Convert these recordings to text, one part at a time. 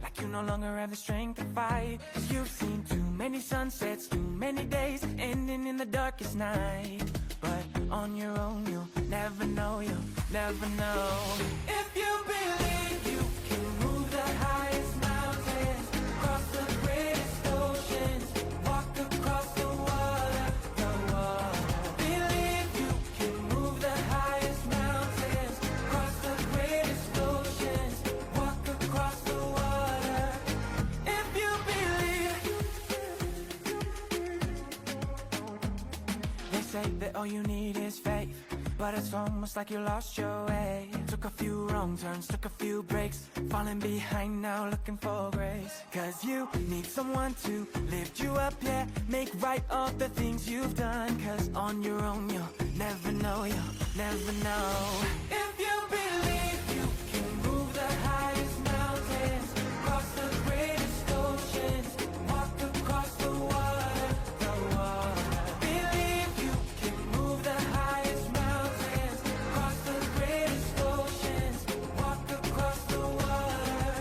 like you no longer have the strength to fight. 'Cause you've seen too many sunsets, too many days ending in the darkest night. But on your own you'll never know, you'll never know. If you believe you can move the highest mountains, cross the greatest oceans, walk across the water. Believe you can move the highest mountains, cross the greatest oceans, walk across the water. If you believe. They say that all you need is faith, but it's almost like you lost your way. Took a few wrong turns, took a few breaks, falling behind now looking for grace. 'Cause you need someone to lift you up, yeah, make right all the things you've done. 'Cause on your own you'll never know, you'll never know. If you believe you can move the highest mountains, cross the greatest oceans, walk across the water. Believe you can move the highest mountains, cross the greatest oceans, walk across the water.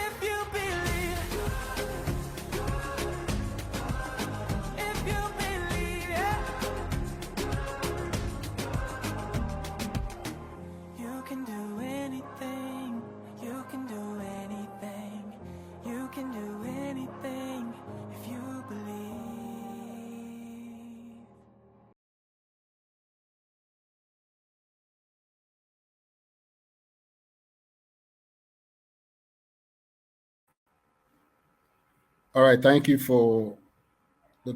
If you believe, yeah. You can do anything, you can do anything, you can do anything if you believe. All right, thank you for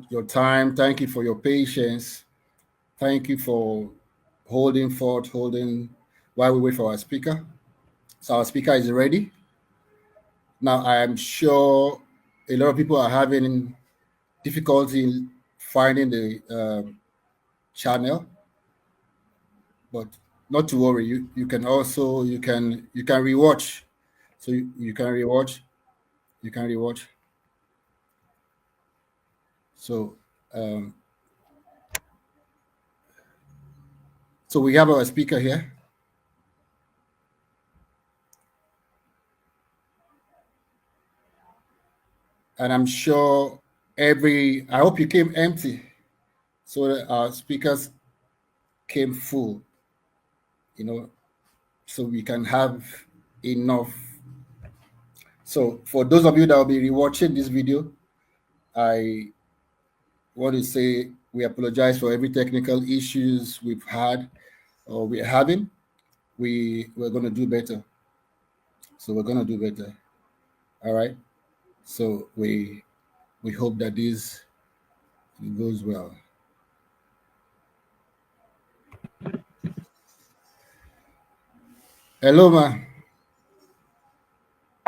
your time. Thank you for your patience. Thank you for holding while we wait for our speaker. So our speaker is ready. Now, I am sure a lot of people are having difficulty in finding the channel, but not to worry. You can rewatch. So you can rewatch. You can rewatch. So so we have our speaker here. And I'm sure I hope you came empty so that our speakers came full, so we can have enough. So for those of you that will be rewatching this video, I want to say we apologize for every technical issues we've had or we're having. We're going to do better. So we're going to do better. All right. So we hope that this goes well. Hello, ma.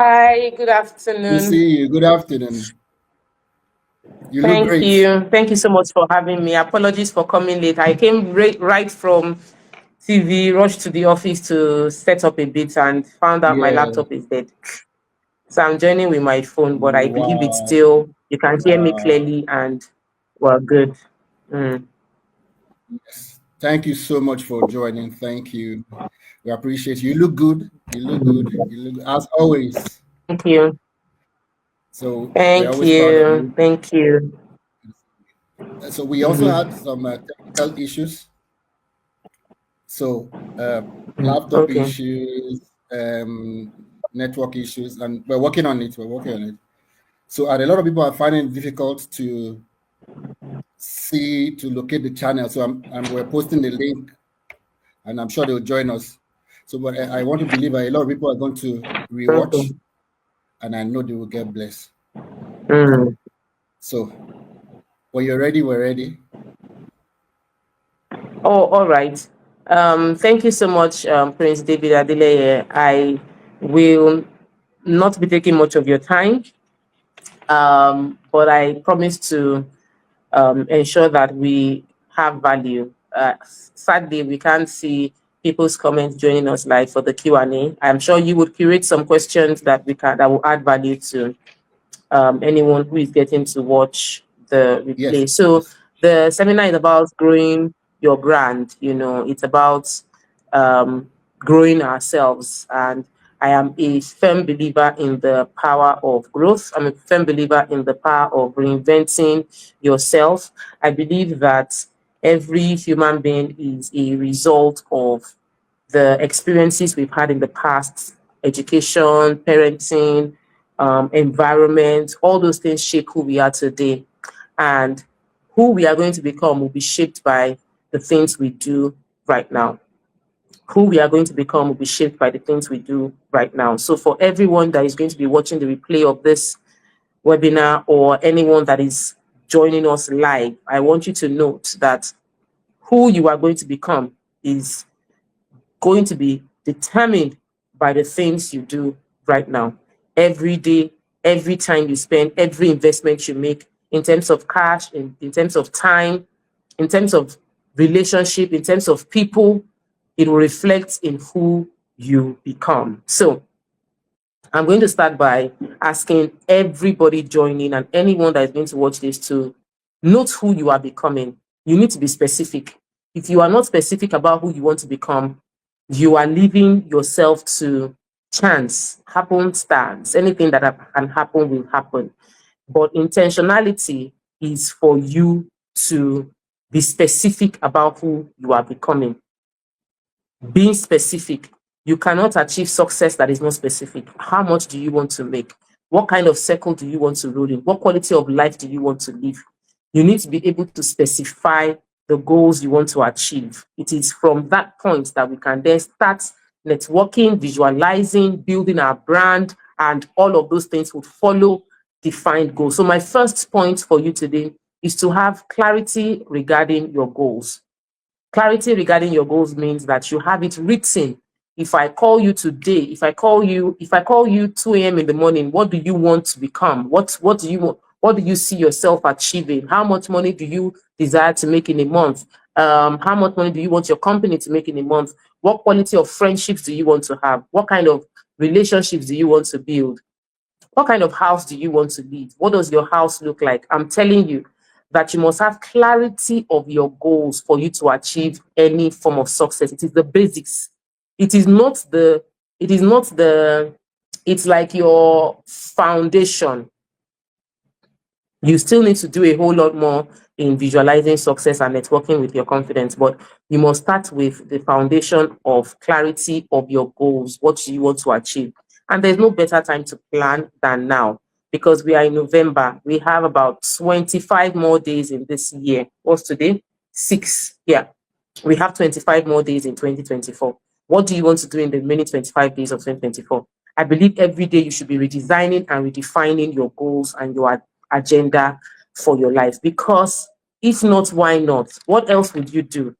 Hi, good afternoon. Good to see you. Good afternoon. You look Thank great. you. Thank you so much for having me. Apologies for coming late. I came right from TV, rushed to the office to set up a bit and found out my laptop is dead. So I'm joining with my phone, but I believe it's still, you can hear me clearly and we're good. Yes. Thank you so much for joining. Thank you. We appreciate you. You look good. You look good. You look as always. Thank you. So we're Thank always proud of you. you. Thank you. So we also had some technical issues. So laptop issues, network issues, and we're working on it. So a lot of people are finding it difficult to locate the channel. So we're posting the link, and I'm sure they'll join us. So, but I want to believe a lot of people are going to rewatch, and I know they will get blessed. So, when you're ready, we're ready. Oh, all right. Thank you so much, Prince David Adeleye. I will not be taking much of your time, but I promise to ensure that we have value. Sadly, we can't see people's comments joining us live for the Q&A. I'm sure you would curate some questions that will add value to anyone who is getting to watch the replay. Yes. So the seminar is about growing your brand. It's about growing ourselves. And I am a firm believer in the power of growth. I'm a firm believer in the power of reinventing yourself. I believe that every human being is a result of the experiences we've had in the past, education, parenting, environment, all those things shape who we are today. And who we are going to become will be shaped by the things we do right now. Who we are going to become will be shaped by the things we do right now. So for everyone that is going to be watching the replay of this webinar, or anyone that is joining us live, I want you to note that who you are going to become is going to be determined by the things you do right now. Every day, every time you spend, every investment you make, in terms of cash, in terms of time, in terms of relationship, in terms of people, it will reflect in who you become. So I'm going to start by asking everybody joining and anyone that is going to watch this to note who you are becoming. You need to be specific. If you are not specific about who you want to become, you are leaving yourself to chance, happenstance. Anything that can happen will happen. But intentionality is for you to be specific about who you are becoming. Being specific. You cannot achieve success that is not specific. How much do you want to make? What kind of circle do you want to roll in? What quality of life do you want to live? You need to be able to specify the goals you want to achieve. It is from that point that we can then start networking, visualizing, building our brand, and all of those things would follow defined goals. So my first point for you today is to have clarity regarding your goals. Clarity regarding your goals means that you have it written. If I call you today, if I call you 2 a.m. in the morning, what do you want to become? What do you want? What do you see yourself achieving? How much money do you desire to make in a month? How much money do you want your company to make in a month? What quality of friendships do you want to have? What kind of relationships do you want to build? What kind of house do you want to live? What does your house look like? I'm telling you that you must have clarity of your goals for you to achieve any form of success. It is the basics. It's like your foundation. You still need to do a whole lot more in visualizing success and networking with your confidence, but you must start with the foundation of clarity of your goals. What do you want to achieve? And there's no better time to plan than now, because we are in November. We have about 25 more days in this year. What's today? 6. Yeah. We have 25 more days in 2024. What do you want to do in the remaining 25 days of 2024? I believe every day you should be redesigning and redefining your goals and your agenda for your life, because if not, why not? What else would you do?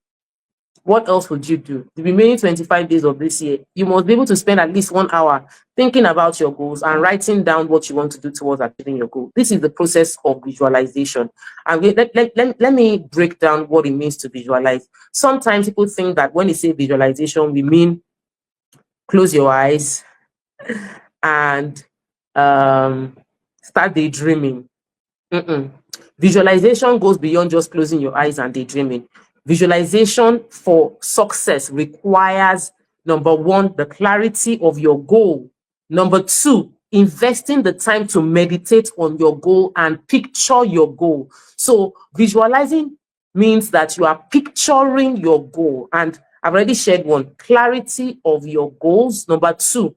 What else would you do? The remaining 25 days of this year, you must be able to spend at least 1 hour thinking about your goals and writing down what you want to do towards achieving your goal. This is the process of visualization. And let me break down what it means to visualize. Sometimes people think that when we say visualization, we mean close your eyes and start daydreaming. Visualization goes beyond just closing your eyes and daydreaming. Visualization for success requires, number 1, the clarity of your goal. Number 2, investing the time to meditate on your goal and picture your goal. So visualizing means that you are picturing your goal. And I've already shared one, clarity of your goals. Number 2,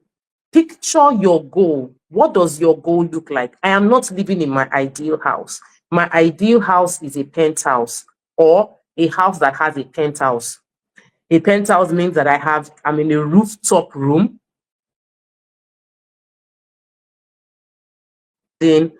picture your goal. What does your goal look like? I am not living in my ideal house. My ideal house is a penthouse, or a house that has a penthouse. A penthouse means that I'm in a rooftop room. Then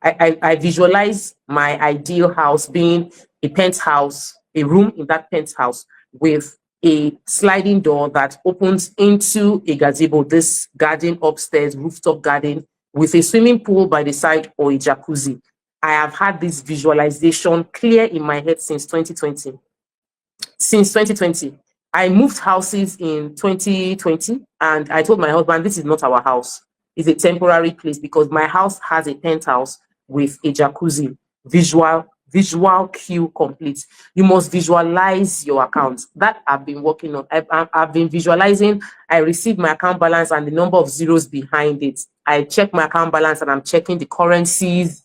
I visualize my ideal house being a penthouse, a room in that penthouse with a sliding door that opens into a gazebo, this garden upstairs, rooftop garden, with a swimming pool by the side or a jacuzzi. I have had this visualization clear in my head since 2020. Since 2020. I moved houses in 2020, and I told my husband, this is not our house. is a temporary place because my house has a penthouse with a jacuzzi, visual cue complete. You must visualize your account. That I've been working on. I've been visualizing. I receive my account balance and the number of zeros behind it. I check my account balance and I'm checking the currencies.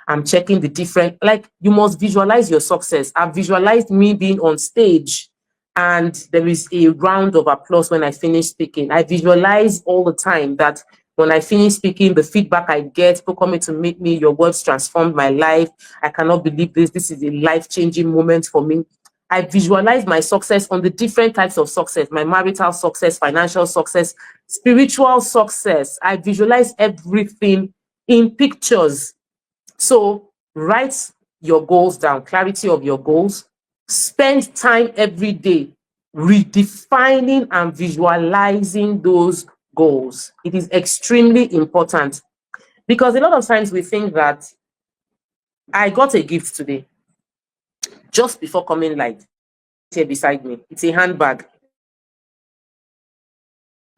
I'm checking the different, like, you must visualize your success. I've visualized me being on stage and there is a round of applause when I finish speaking. I visualize all the time that when I finish speaking, the feedback I get, people coming to meet me, your words transformed my life. I cannot believe this. This is a life-changing moment for me. I visualize my success on the different types of success, my marital success, financial success, spiritual success. I visualize everything in pictures. So write your goals down, clarity of your goals. Spend time every day redefining and visualizing those goals. It is extremely important because a lot of times we think that I got a gift today just before coming live here beside me. It's a handbag.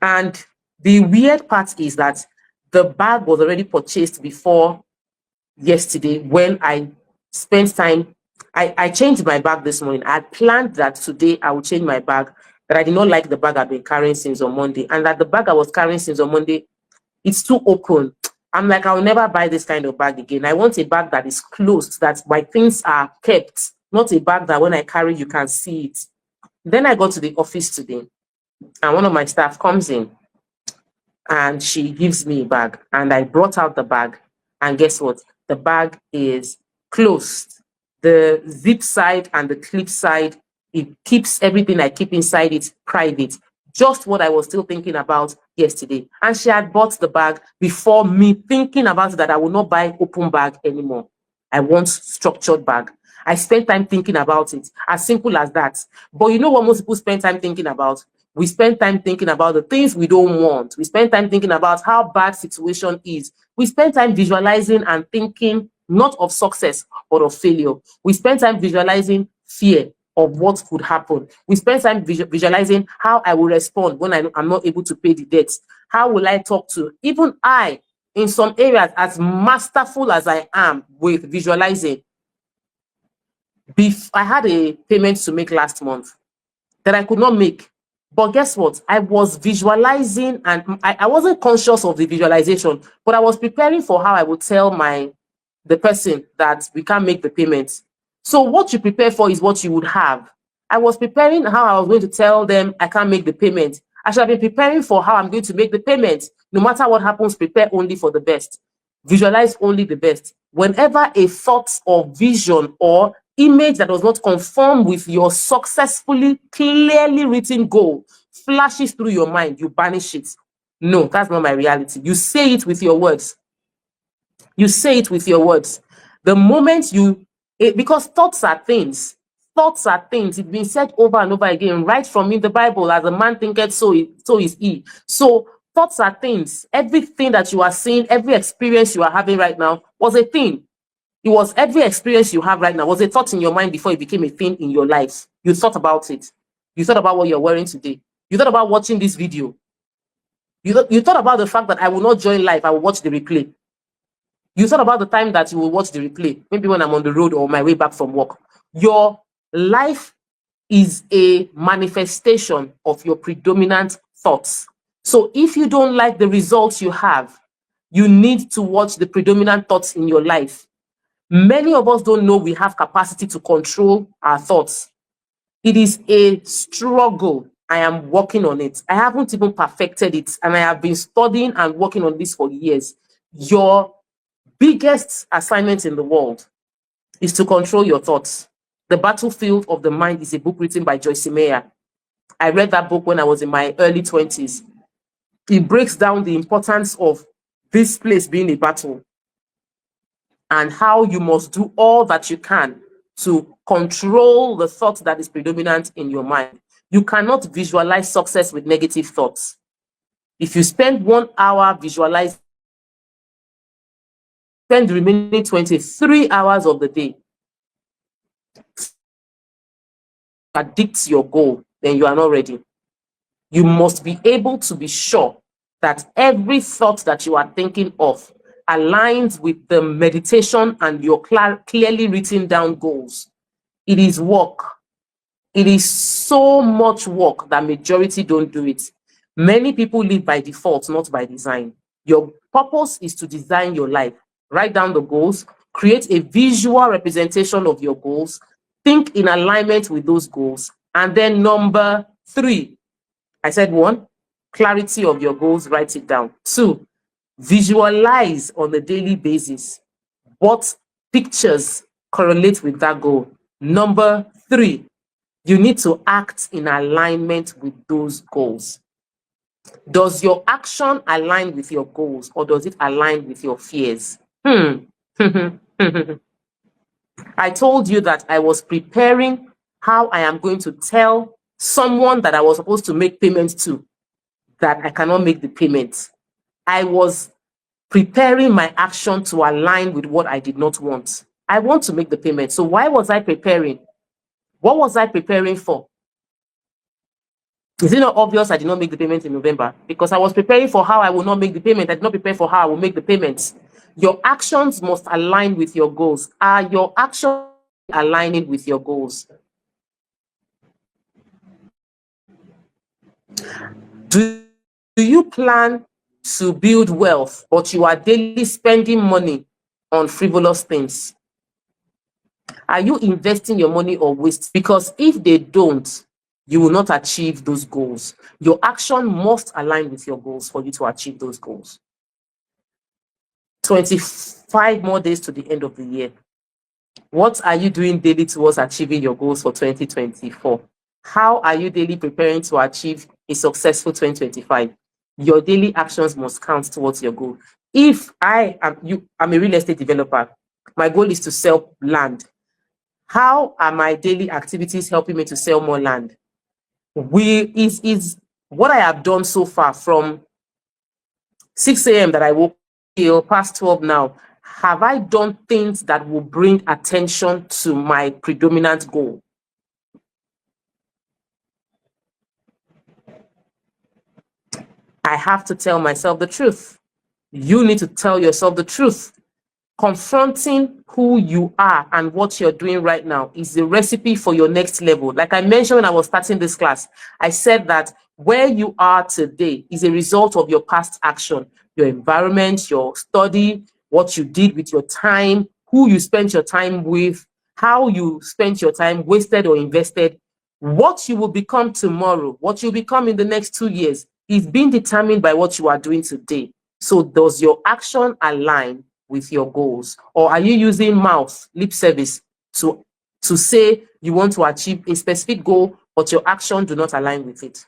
And the weird part is that the bag was already purchased before yesterday when I spent time. I changed my bag this morning. I had planned that today I would change my bag, that I did not like the bag I've been carrying since on Monday, and that the bag I was carrying since on Monday, it's too open. I'm like, I'll never buy this kind of bag again. I want a bag that is closed, that my things are kept, not a bag that when I carry, you can see it. Then I got to the office today, and one of my staff comes in, and she gives me a bag, and I brought out the bag, and guess what? The bag is closed. The zip side and the clip side, it keeps everything I keep inside it private. Just what I was still thinking about yesterday. And she had bought the bag before me thinking about it, that I will not buy open bag anymore. I want structured bag. I spent time thinking about it. As simple as that. But you know what most people spend time thinking about? We spend time thinking about the things we don't want. We spend time thinking about how bad situation is. We spend time visualizing and thinking not of success, but of failure. We spend time visualizing fear of what could happen. We spend time visualizing how I will respond when I'm not able to pay the debts. How will I talk to? Even I, in some areas, as masterful as I am with visualizing, I had a payment to make last month that I could not make. But guess what? I was visualizing, and I wasn't conscious of the visualization, but I was preparing for how I would tell the person that we can't make the payment. So what you prepare for is what you would have. I was preparing how I was going to tell them I can't make the payment. I should have been preparing for how I'm going to make the payment. No matter what happens, prepare only for the best. Visualize only the best. Whenever a thought or vision or image that does not conform with your successfully, clearly written goal flashes through your mind, you banish it. No, that's not my reality. You say it with your words. You say it with your words. The moment because thoughts are things. Thoughts are things. It's been said over and over again, right from in the Bible, as a man thinketh, so is he. So thoughts are things. Everything that you are seeing, every experience you are having right now was a thing. It was every experience you have right now was a thought in your mind before it became a thing in your life. You thought about it. You thought about what you're wearing today. You thought about watching this video. You thought about the fact that I will not join live, I will watch the replay. You thought about the time that you will watch the replay, maybe when I'm on the road or my way back from work. Your life is a manifestation of your predominant thoughts. So if you don't like the results you have, you need to watch the predominant thoughts in your life. Many of us don't know we have capacity to control our thoughts. It is a struggle. I am working on it. I haven't even perfected it, and I have been studying and working on this for years. Your biggest assignment in the world is to control your thoughts. The Battlefield of the Mind is a book written by Joyce Meyer. I read that book when I was in my early 20s. It breaks down the importance of this place being a battle and how you must do all that you can to control the thought that is predominant in your mind. You cannot visualize success with negative thoughts. If you spend 1 hour visualizing, spend the remaining 23 hours of the day predicts your goal, then you are not ready. You must be able to be sure that every thought that you are thinking of aligns with the meditation and your clearly written down goals. It is work. It is so much work that majority don't do it. Many people live by default, not by design. Your purpose is to design your life. Write down the goals, create a visual representation of your goals, think in alignment with those goals. And then number 3, I said 1, clarity of your goals, write it down. 2, visualize on a daily basis what pictures correlate with that goal. Number 3, you need to act in alignment with those goals. Does your action align with your goals, or does it align with your fears? I told you that I was preparing how I am going to tell someone that I was supposed to make payment to that I cannot make the payment. I was preparing my action to align with what I did not want. I want to make the payment. So why was I preparing? What was I preparing for? Is it not obvious I did not make the payment in November? Because I was preparing for how I will not make the payment. I did not prepare for how I will make the payments. Your actions must align with your goals. Are your actions aligning with your goals? Do you plan to build wealth, but you are daily spending money on frivolous things? Are you investing your money or waste? Because if they don't, you will not achieve those goals. Your action must align with your goals for you to achieve those goals. 25 more days to the end of the year. What are you doing daily towards achieving your goals for 2024? How are you daily preparing to achieve a successful 2025? Your daily actions must count towards your goal. If I'm a real estate developer, my goal is to sell land. How are my daily activities helping me to sell more land? Is what I have done so far from 6 a.m. that I woke till past 12 now, have I done things that will bring attention to my predominant goal? I have to tell myself the truth. You need to tell yourself the truth. Confronting who you are and what you're doing right now is the recipe for your next level. Like I mentioned when I was starting this class, I said that where you are today is a result of your past action, your environment, your study, what you did with your time, who you spent your time with, how you spent your time, wasted or invested. What you will become tomorrow, what you'll become in the next 2 years is being determined by what you are doing today. So does your action align with your goals? Or are you using mouth, lip service to say you want to achieve a specific goal, but your action do not align with it?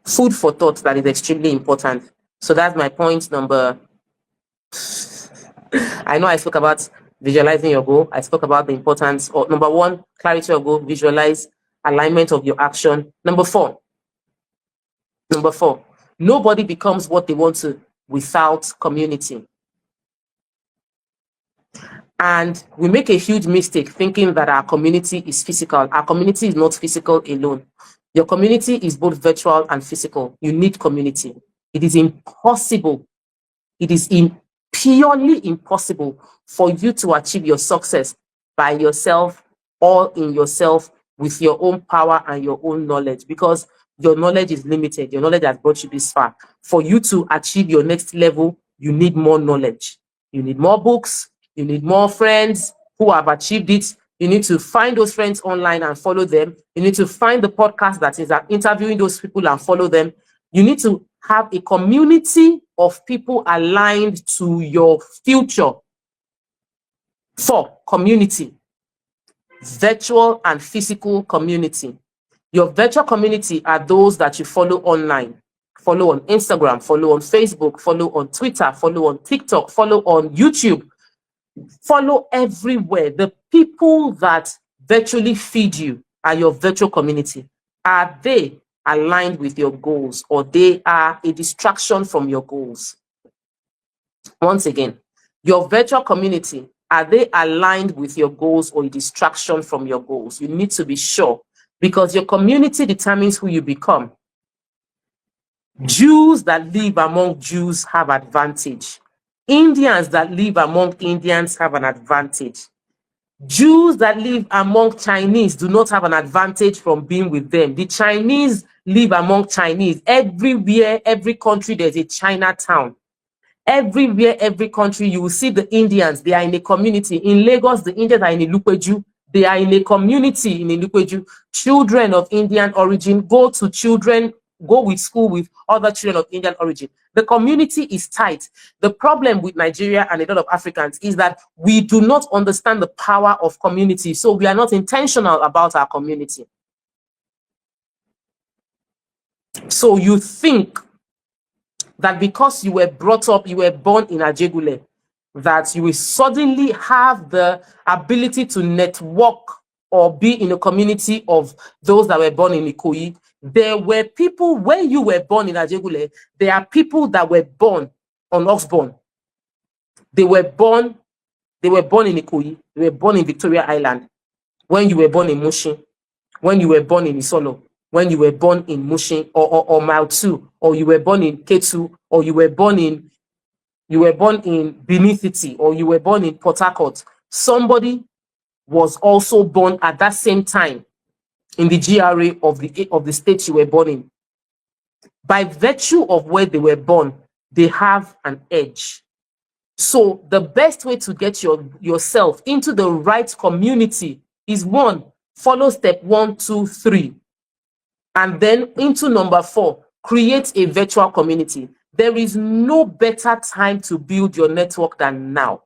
Food for thought, that is extremely important. So that's my point number. I know I spoke about visualizing your goal. I spoke about the importance of number 1, clarity of goal, visualize, alignment of your action. Number 4, nobody becomes what they want to without community. And we make a huge mistake thinking that our community is physical. Our community is not physical alone. Your community is both virtual and physical. You need community. It is impossible. It is purely impossible for you to achieve your success by yourself or in yourself with your own power and your own knowledge, because your knowledge is limited. Your knowledge has brought you this far. For you to achieve your next level, you need more knowledge. You need more books. You need more friends who have achieved it. You need to find those friends online and follow them. You need to find the podcast that is interviewing those people and follow them. You need to have a community of people aligned to your future. 4, community. Virtual and physical community. Your virtual community are those that you follow online. Follow on Instagram, follow on Facebook, follow on Twitter, follow on TikTok, follow on YouTube. Follow everywhere. The people that virtually feed you are your virtual community. Are they aligned with your goals, or they are a distraction from your goals? Once again, your virtual community, are they aligned with your goals or a distraction from your goals? You need to be sure, because your community determines who you become. Jews that live among Jews have advantage. Indians that live among Indians have an advantage. Jews that live among Chinese do not have an advantage from being with them. The Chinese live among Chinese. Everywhere, every country, there's a Chinatown. Everywhere, every country, you will see the Indians. They are in a community. In Lagos, the Indians are in Ilupeju. They are in a community in Ilupeju. Children of Indian origin go with school with other children of Indian origin. The community is tight. The problem with Nigeria and a lot of Africans is that we do not understand the power of community. So we are not intentional about our community. So you think that because you were brought up, you were born in Ajegule, that you will suddenly have the ability to network or be in a community of those that were born in Ikoyi. There were people, when you were born in Ajegule, there are people that were born on Oxbourne. They were born in Ikoyi, they were born in Victoria Island. When you were born in Mushin, when you were born in Isolo, when you were born in Mushin or Mile 2, or you were born in K2, or you were born in Benin City, or you were born in Port Harcourt, somebody was also born at that same time in the GRA of the state you were born in. By virtue of where they were born, they have an edge. So the best way to get yourself into the right community is, one, follow step 1, 2, 3. And then into number 4, create a virtual community. There is no better time to build your network than now.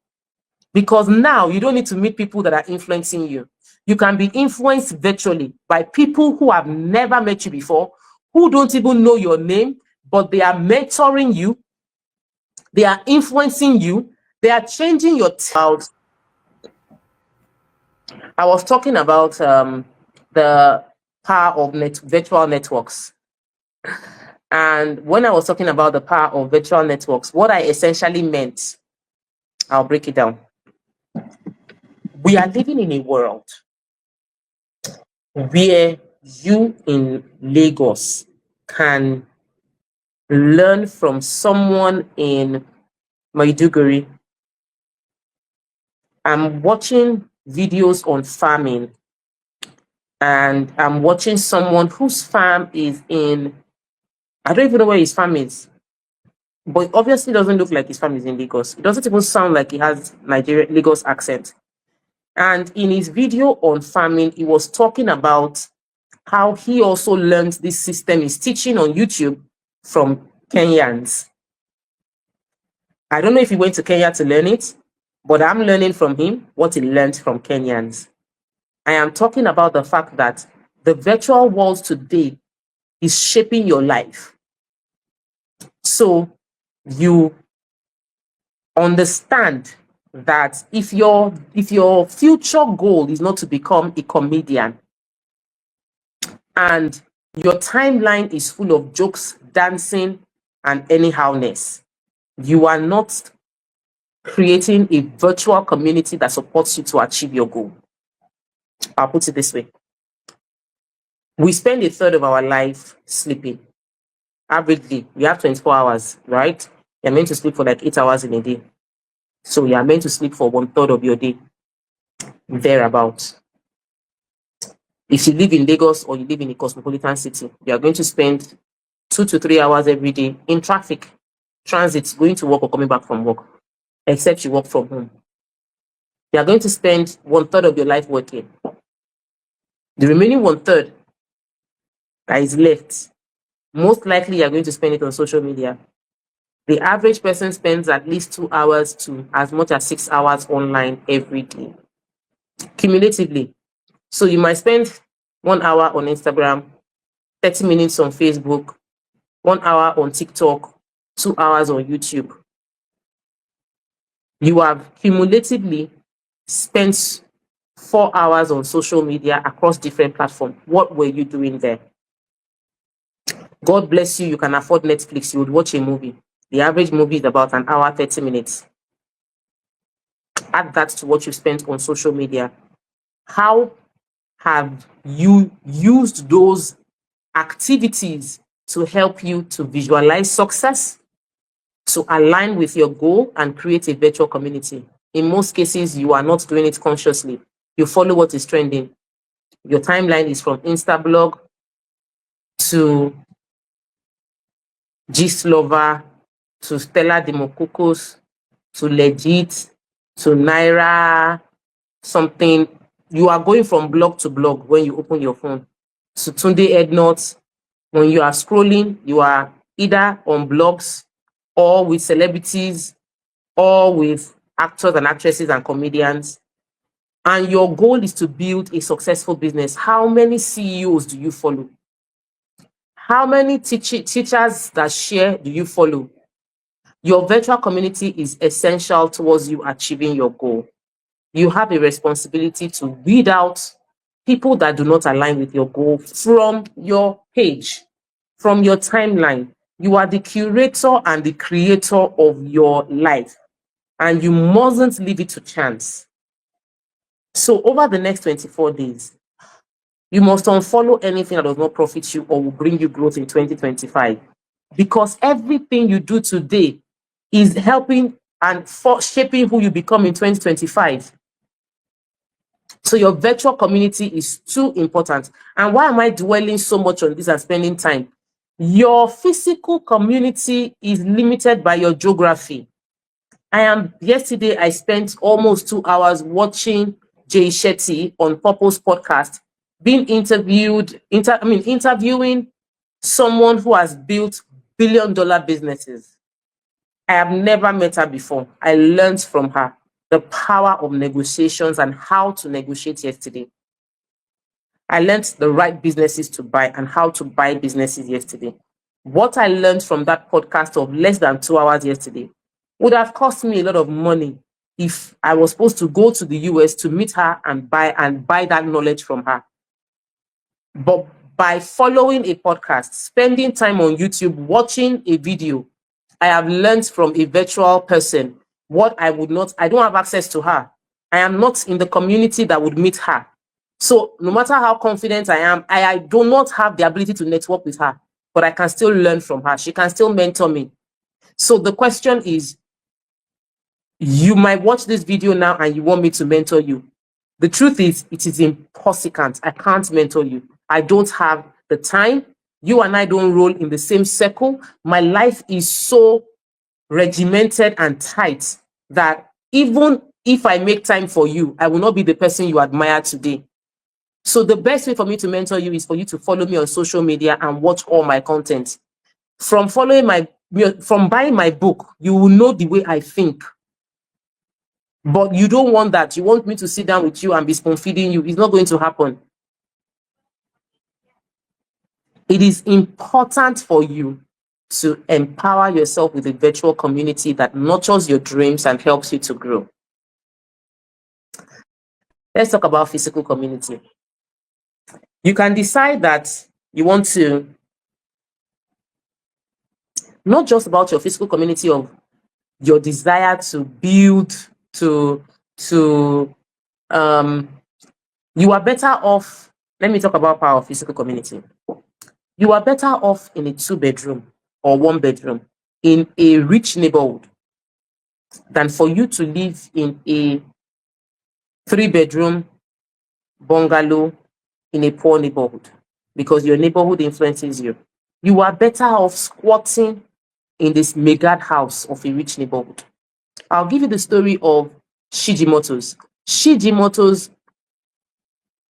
Because now you don't need to meet people that are influencing you. You can be influenced virtually by people who have never met you before, who don't even know your name, but they are mentoring you. They are influencing you. They are changing your out. I was talking about the power of virtual networks. And when I was talking about the power of virtual networks, what I essentially meant, I'll break it down. We are living in a world where you in Lagos can learn from someone in Maiduguri. I'm watching videos on farming, and I'm watching someone whose farm is in, I don't even know where his farm is, but it obviously doesn't look like his farm is in Lagos. It doesn't even sound like he has Lagos accent. And in his video on farming, he was talking about how he also learned this system. He's teaching on YouTube from Kenyans. I don't know if he went to Kenya to learn it, but I'm learning from him what he learned from Kenyans. I am talking about the fact that the virtual world today is shaping your life. So you understand that if your future goal is not to become a comedian, and your timeline is full of jokes, dancing, and anyhowness, you are not creating a virtual community that supports you to achieve your goal. I'll put it this way. We spend 1/3 of our life sleeping. Averagely, we have 24 hours, right? You're meant to sleep for like 8 hours in a day. So you are meant to sleep for 1/3 of your day, thereabouts. If you live in Lagos or you live in a cosmopolitan city, you are going to spend 2 to 3 hours every day in traffic, transit, going to work or coming back from work, except you work from home. You are going to spend 1/3 of your life working. The remaining 1/3 that is left, most likely you are going to spend it on social media. The average person spends at least 2 hours to as much as 6 hours online every day, cumulatively. So you might spend 1 hour on Instagram, 30 minutes on Facebook, 1 hour on TikTok, 2 hours on YouTube. You have cumulatively spent 4 hours on social media across different platforms. What were you doing there? God bless you, you can afford Netflix, you would watch a movie. The average movie is about 1 hour, 30 minutes. Add that to what you spent on social media. How have you used those activities to help you to visualize success, to align with your goal and create a virtual community. In most cases, you are not doing it consciously. You follow what is trending. Your timeline is from Instablog to Gist Lover to Stella Demokokos to Legit to Naira something. You are going from blog to blog when you open your phone. To Tunde Ednot, when you are scrolling, you are either on blogs or with celebrities or with actors and actresses and comedians. And your goal is to build a successful business. How many CEOs do you follow? How many teachers that share do you follow? Your virtual community is essential towards you achieving your goal. You have a responsibility to weed out people that do not align with your goal from your page, from your timeline. You are the curator and the creator of your life, and you mustn't leave it to chance. So over the next 24 days, you must unfollow anything that does not profit you or will bring you growth in 2025. Because everything you do today is helping and shaping who you become in 2025. So your virtual community is too important. And why am I dwelling so much on this and spending time? Your physical community is limited by your geography. Yesterday, I spent almost 2 hours watching Jay Shetty on Purpose podcast, being interviewing someone who has built billion-dollar businesses. I have never met her before. I learned from her the power of negotiations and how to negotiate yesterday. I learned the right businesses to buy and how to buy businesses yesterday. What I learned from that podcast of less than 2 hours yesterday would have cost me a lot of money if I was supposed to go to the US to meet her and buy that knowledge from her. But by following a podcast, spending time on YouTube, watching a video, I have learned from a virtual person what I don't have access to her. I am not in the community that would meet her. So no matter how confident I am, I do not have the ability to network with her, but I can still learn from her. She can still mentor me. So the question is, you might watch this video now and you want me to mentor you. The truth is, it is impossible. I can't mentor you. I don't have the time. You and I don't roll in the same circle. My life is so regimented and tight that even if I make time for you, I will not be the person you admire today. So the best way for me to mentor you is for you to follow me on social media and watch all my content. From buying my book, you will know the way I think. But you don't want that. You want me to sit down with you and be spoon feeding you. It's not going to happen. It is important for you to empower yourself with a virtual community that nurtures your dreams and helps you to grow. Let's talk about physical community. You can decide that you want to, not just about your physical community of your desire to build, you are better off. Let me talk about power of physical community. You are better off in a 2-bedroom or 1-bedroom in a rich neighborhood than for you to live in a 3-bedroom bungalow in a poor neighborhood, because your neighborhood influences you. You are better off squatting in this mega house of a rich neighborhood. I'll give you the story of Shiji Motors. Shiji Motors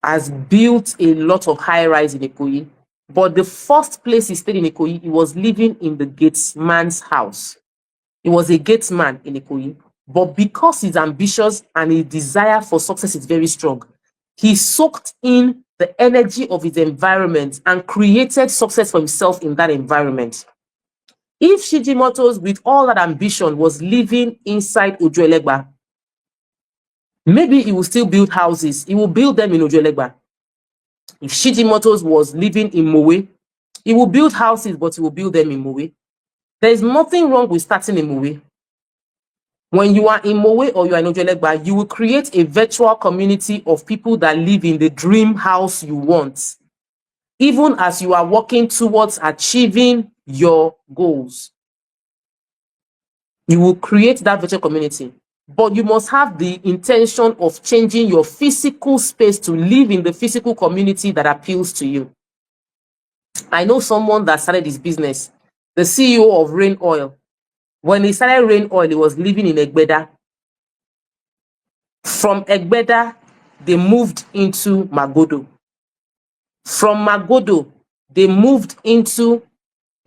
has built a lot of high-rise in Ikoyi, but the first place he stayed in Ikoyi, he was living in the gatesman's house. He was a gatesman in Ikoyi, but because he's ambitious and his desire for success is very strong, he soaked in the energy of his environment and created success for himself in that environment. If Shiji Motors, with all that ambition, was living inside Ojuelegba, maybe he will still build houses. He will build them in Ojuelegba. If Shiji Motors was living in Mowe, he will build houses, but he will build them in Mowe. There is nothing wrong with starting in Mowe. When you are in Mowe or you are in Ojuelegba, you will create a virtual community of people that live in the dream house you want. even as you are working towards achieving your goals. You will create that virtual community, but you must have the intention of changing your physical space to live in the physical community that appeals to you. I know someone that started his business, the CEO of Rain Oil. When he started Rain Oil, he was living in Egbeda. From Egbeda, they moved into Magodo. From Magodo, they moved into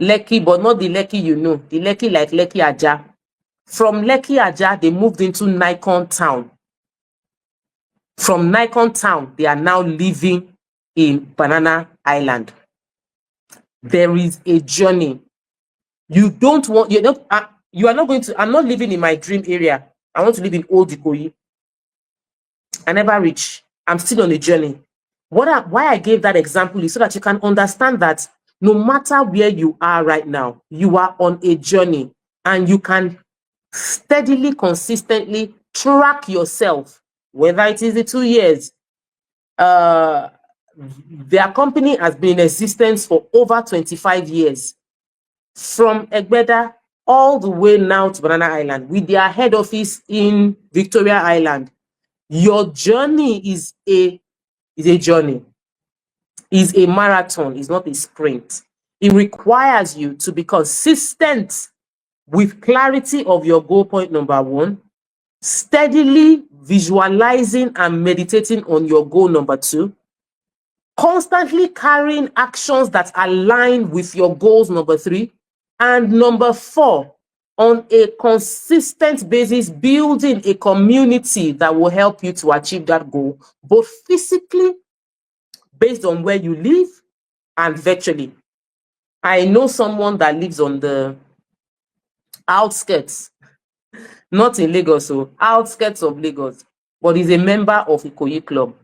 Lekki, but not the Lekki you know, the Lekki like Lekki Aja. From Lekki Aja, they moved into Nikon Town. From Nikon Town, they are now living in Banana Island. There is a journey. You don't want, you are not going to, I'm not living in my dream area. I want to live in Old Ikoyi. I never reach. I'm still on a journey. Why I gave that example is so that you can understand that no matter where you are right now, you are on a journey and you can steadily, consistently track yourself, whether it is the 2 years. Their company has been in existence for over 25 years. From Egbeda all the way now to Banana Island with their head office in Victoria Island. Your journey is a journey, is a marathon, is not a sprint. It requires you to be consistent with clarity of your goal point number 1, steadily visualizing and meditating on your goal number 2, constantly carrying actions that align with your goals number 3, and number 4, on a consistent basis, building a community that will help you to achieve that goal, both physically, based on where you live, and virtually. I know someone that lives on the outskirts, not in Lagos, so outskirts of Lagos, but is a member of Ikoyi Club.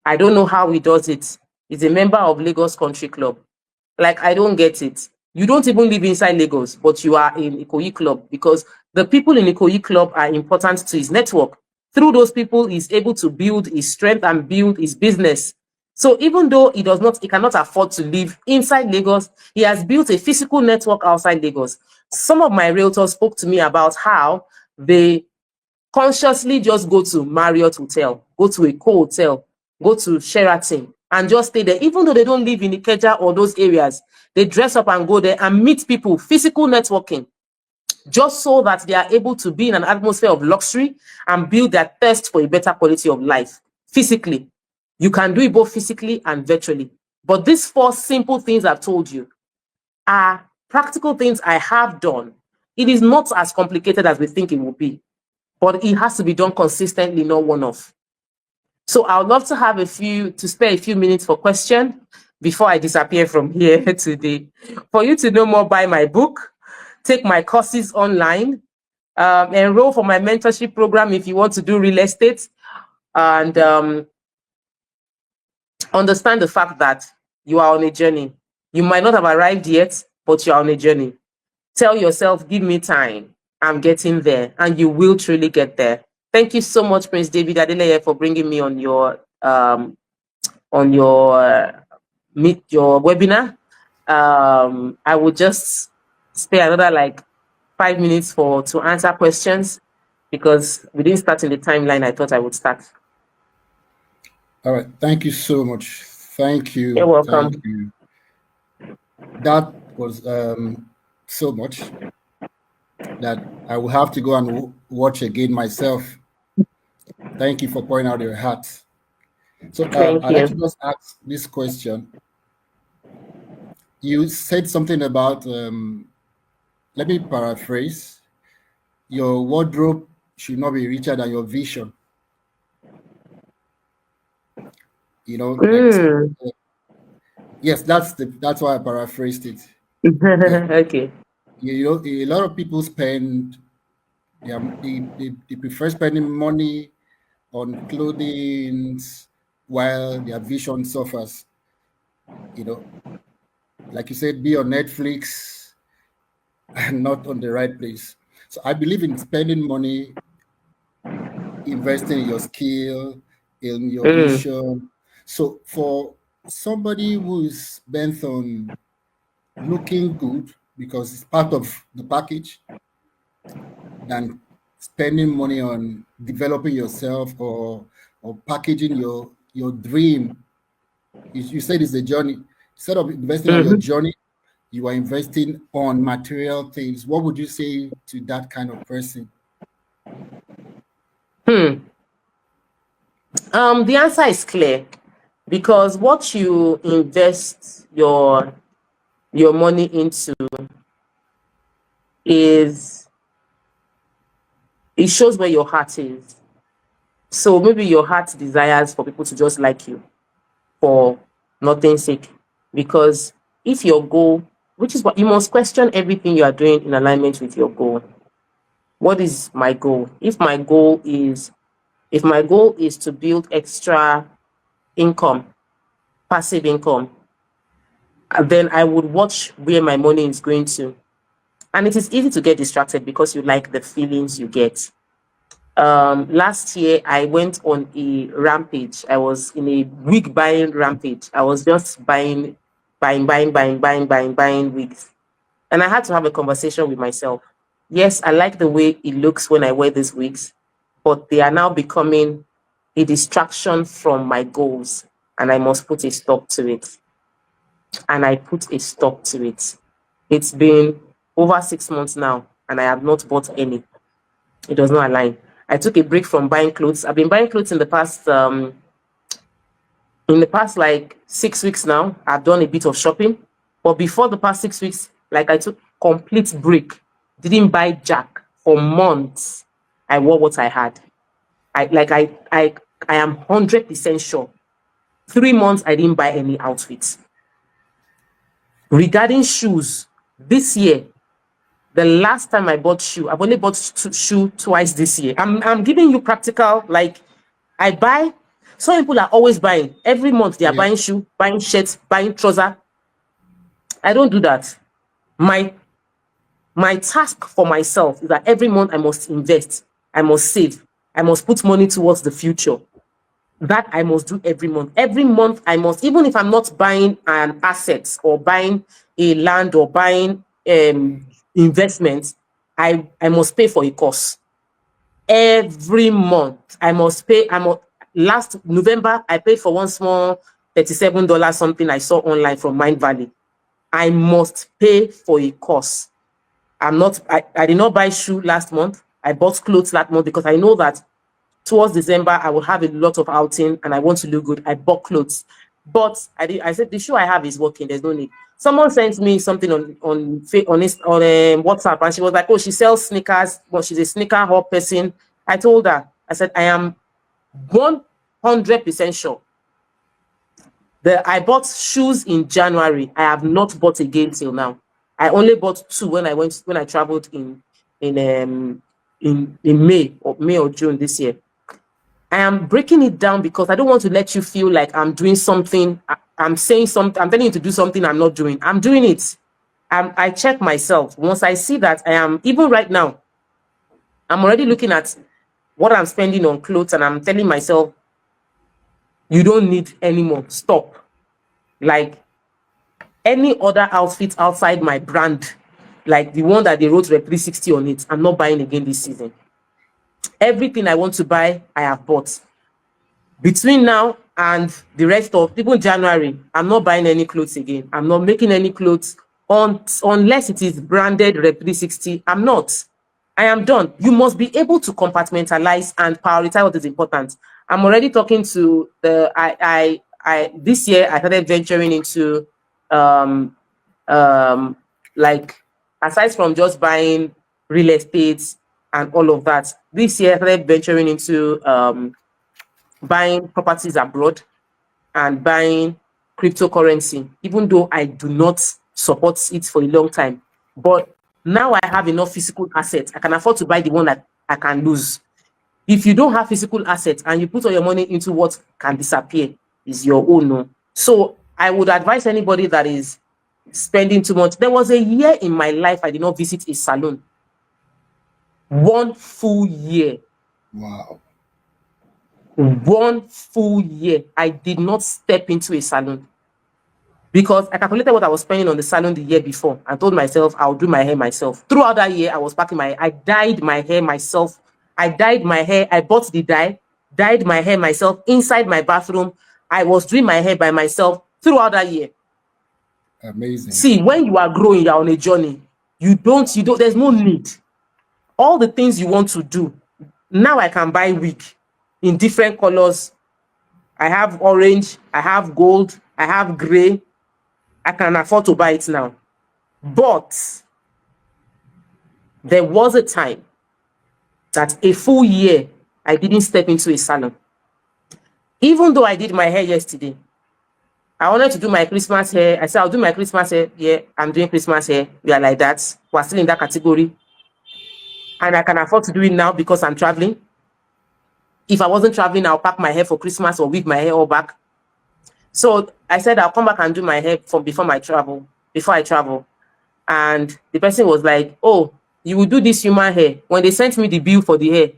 I don't know how he does it. He's a member of Lagos Country Club. Like, I don't get it. You don't even live inside Lagos, but you are in Ikoyi Club, because the people in Ikoyi Club are important to his network. Through those people, he's able to build his strength and build his business. So even though he cannot afford to live inside Lagos, he has built a physical network outside Lagos. Some of my realtors spoke to me about how they consciously just go to Marriott Hotel, go to a hotel, go to Sheraton, and just stay there. Even though they don't live in Ikeja or those areas, they dress up and go there and meet people, physical networking, just so that they are able to be in an atmosphere of luxury and build their thirst for a better quality of life physically. You can do it both physically and virtually. But these 4 simple things I've told you are practical things I have done. It is not as complicated as we think it will be, but it has to be done consistently, not one-off. So I would love to spare a few minutes for questions before I disappear from here today. For you to know more, buy my book, take my courses online, enroll for my mentorship program if you want to do real estate, and understand the fact that you are on a journey. You might not have arrived yet, but you are on a journey. Tell yourself, give me time. I'm getting there, and you will truly get there. Thank you so much, Prince David Adeleye, for bringing me on your webinar. I will just spare another like 5 minutes to answer questions, because we didn't start in the timeline I thought I would start. All right. Thank you so much. Thank you. You're welcome. Thank you. That was so much that I will have to go and watch again myself. Thank you for pouring out your heart. So I'd like to just ask this question. You said something about, let me paraphrase, your wardrobe should not be richer than your vision. You know, yes, that's why I paraphrased it. Okay. You know, a lot of people spend, they prefer spending money on clothing while their vision suffers. You know, like you said, be on Netflix and not on the right place. So I believe in spending money, investing in your skill, in your vision. So for somebody who is bent on looking good because it's part of the package than spending money on developing yourself or packaging your dream. You said it's a journey. Instead of investing on your Mhm. journey, you are investing on material things. What would you say to that kind of person? The answer is clear because what you invest your money into is it shows where your heart is. So maybe your heart desires for people to just like you for nothing's sake. Because if your goal, which is what you must question everything you are doing in alignment with your goal. What is my goal? If my goal is to build extra income, passive income, then I would watch where my money is going to. And it is easy to get distracted because you like the feelings you get. Last year, I went on a rampage. I was in a wig buying rampage. I was just buying wigs. And I had to have a conversation with myself. Yes, I like the way it looks when I wear these wigs, but they are now becoming a distraction from my goals, and I must put a stop to it. And I put a stop to it. It's been over 6 months now, and I have not bought any. It does not align. I took a break from buying clothes. I've been buying clothes in the past like 6 weeks now. I've done a bit of shopping, but before the past 6 weeks, like I took complete break. Didn't buy jack for months. I wore what I had. I am 100% sure. 3 months I didn't buy any outfits. Regarding shoes, this year, the last time I bought shoe, I've only bought shoe twice this year. I'm giving you practical, like I buy. Some people are always buying. Every month they are Yeah. buying shoe, buying shirts, buying trouser. I don't do that. My task for myself is that every month I must invest, I must save, I must put money towards the future. That I must do every month. Every month I must, even if I'm not buying an asset or buying a land or buying investments, I must pay for a course. Every month I must pay. Last November I paid for one small $37 something I saw online from Mind Valley. I must pay for a course. I did not buy shoe last month. I bought clothes last month because I know that towards December I will have a lot of outing and I want to look good. I bought clothes. But I said the shoe I have is working. There's no need. Someone sent me something on WhatsApp, and she was like, "Oh, she sells sneakers, but she's a sneaker hop person." I told her, I said, I am 100% sure that I bought shoes in January. I have not bought again till now. I only bought two when I traveled in May or June this year. I am breaking it down because I don't want to let you feel like I'm doing something. I'm saying something. I'm telling you to do something I'm not doing. I'm doing it. I check myself. Once I see that I am, even right now, I'm already looking at what I'm spending on clothes and I'm telling myself, you don't need anymore. Stop. Like any other outfit outside my brand, like the one that they wrote Rep 360 on it, I'm not buying again this season. Everything I want to buy, I have bought. Between now and the rest of even January, I'm not buying any clothes again. I'm not making any clothes unless it is branded Rep 360. I'm not. I am done. You must be able to compartmentalize and prioritize what is important. I'm already talking to the I this year I started venturing into um like aside from just buying real estate and all of that. This year I started venturing into buying properties abroad and buying cryptocurrency, even though I do not support it for a long time. But now I have enough physical assets. I can afford to buy the one that I can lose. If you don't have physical assets and you put all your money into what can disappear, is your own. No. So I would advise anybody that is spending too much. There was a year in my life I did not visit a salon. 1 full year. Wow. 1 full year I did not step into a salon. because I calculated what I was spending on the salon the year before and told myself I'll do my hair myself. Throughout that year, I was packing I dyed my hair myself. I dyed my hair. I bought the dye, dyed my hair myself inside my bathroom. I was doing my hair by myself throughout that year. Amazing. See, when you are growing, you're on a journey. You don't, there's no need. All the things you want to do. Now I can buy wig in different colors. I have orange, I have gold, I have gray. I can afford to buy it now. But there was a time that a full year I didn't step into a salon. Even though I did my hair yesterday, I wanted to do my Christmas hair. I said, I'll do my Christmas hair. Yeah, I'm doing Christmas hair. We are like that. We're still in that category. And I can afford to do it now because I'm traveling. If I wasn't traveling, I'll pack my hair for Christmas or wig my hair all back. So I said, I'll come back and do my hair before I travel. And the person was like, oh, you will do this human hair. When they sent me the bill for the hair,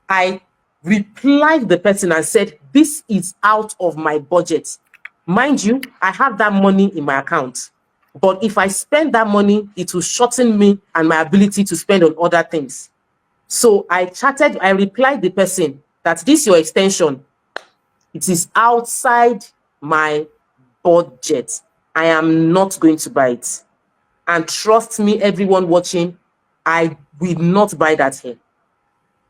I replied the person and said, this is out of my budget. Mind you, I have that money in my account. But if I spend that money, it will shorten me and my ability to spend on other things. So I replied the person that this your extension. It is outside my budget. I am not going to buy it. And trust me, everyone watching, I will not buy that hair.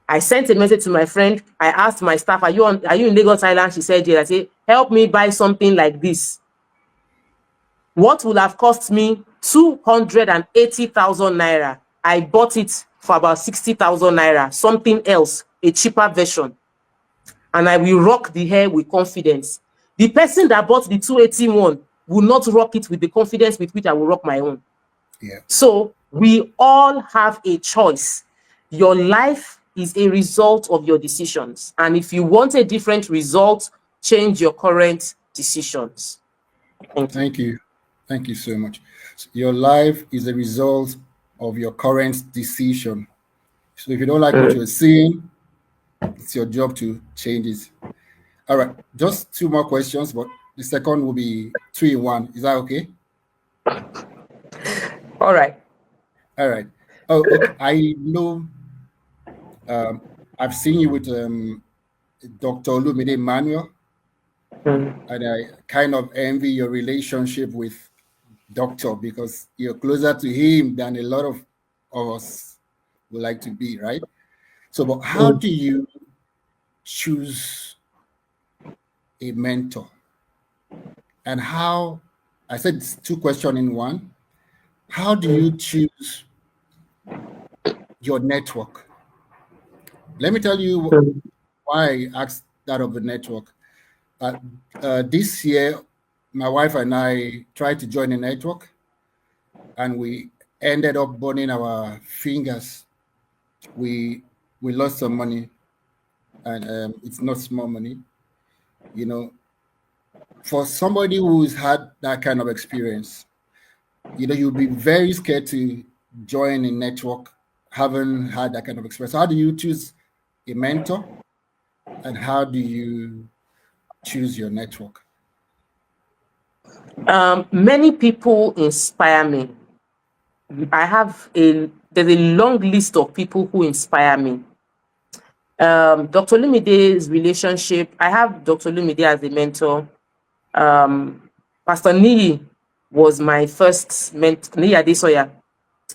I sent a message to my friend. I asked my staff, are you in Lagos Island? She said, yes. I said, help me buy something like this. What will have cost me 280,000 naira? I bought it for about 60,000 naira, something else, a cheaper version. And I will rock the hair with confidence. The person that bought the 281 will not rock it with the confidence with which I will rock my own. Yeah. So we all have a choice. Your life is a result of your decisions. And if you want a different result, change your current decisions. Thank you. Thank you so much. Your life is a result of your current decision. So if you don't like what you're seeing, it's your job to change it. All right, just 2 more questions, but the second will be 3 in 1. Is that okay? All right. All right. Oh, okay. I know I've seen you with Dr. Olumide Emmanuel, and I kind of envy your relationship with Doctor because you're closer to him than a lot of us would like to be, right? So, but how do you choose a mentor? And how, I said it's 2 questions in 1. How do you choose your network? Let me tell you why I asked that of the network. This year, my wife and I tried to join a network, and we ended up burning our fingers. We lost some money, and it's not small money. You know, for somebody who's had that kind of experience, you know, you'll be very scared to join a network having had that kind of experience. How do you choose a mentor, and how do you choose your network? Many people inspire me. There's a long list of people who inspire me. Dr. Lumide's relationship, I have Dr. Lumide as a mentor. Pastor Niyi was my first mentor. Niyi Adesoya